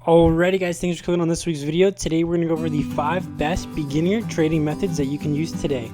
Alrighty guys, thanks for clicking on this week's video. Today we're going to go over the 5 best beginner trading methods that you can use today.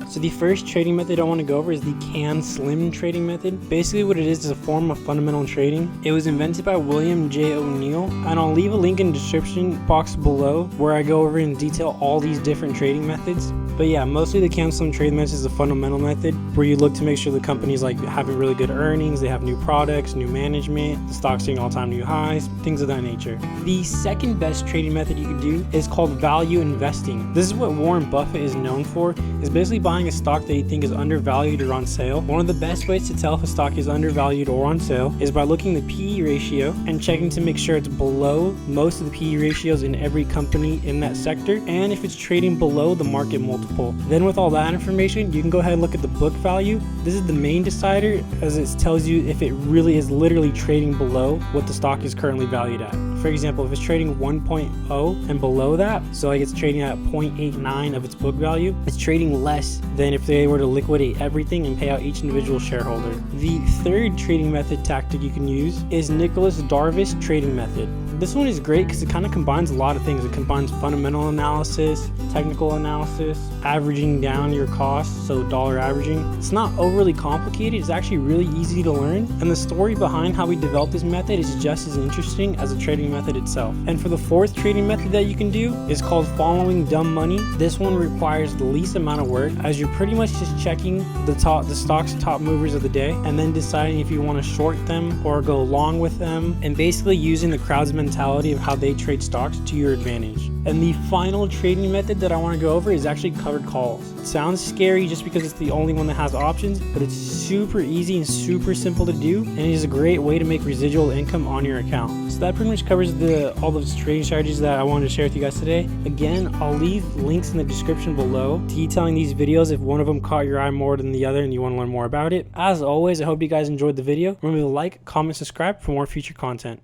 So the first trading method I want to go over is the can slim trading method. Basically what it is a form of fundamental trading. It was invented by William J. O'Neill, and I'll leave a link in the description box below where I go over in detail all these different trading methods. But yeah, mostly the can slim trading method is a fundamental method where you look to make sure the company's like having really good earnings, they have new products, new management, the stock's hitting all-time new highs, things of that nature. The second best trading method you can do is called value investing. This is what Warren Buffett is known for, is basically buying a stock that you think is undervalued or on sale. One of the best ways to tell if a stock is undervalued or on sale is by looking at the PE ratio and checking to make sure it's below most of the PE ratios in every company in that sector, and if it's trading below the market multiple. Then with all that information, you can go ahead and look at the book value. This is the main decider, as it tells you if it really is literally trading below what the stock is currently valued at. For example, if it's trading 1.0 and below that, so like it's trading at 0.89 of its book value, it's trading less than if they were to liquidate everything and pay out each individual shareholder. The third trading method tactic you can use is Nicolas Darvas Trading method. This one is great because it kind of combines a lot of things. It combines fundamental analysis, technical analysis, averaging down your costs, so dollar averaging. It's not overly complicated, it's actually really easy to learn, and the story behind how we developed this method is just as interesting as the trading method itself. And for the fourth trading method that you can do is called following dumb money. This one requires the least amount of work, as you're pretty much just checking the stock's top movers of the day and then deciding if you want to short them or go long with them, and basically using the crowd's mentality of how they trade stocks to your advantage. And the final trading method that I want to go over is actually covered calls. It sounds scary just because it's the only one that has options, but it's super easy and super simple to do, and it is a great way to make residual income on your account. So that pretty much covers all the trading strategies that I wanted to share with you guys today. Again, I'll leave links in the description below detailing these videos if one of them caught your eye more than the other and you want to learn more about it. As always, I hope you guys enjoyed the video. Remember to like, comment, subscribe for more future content.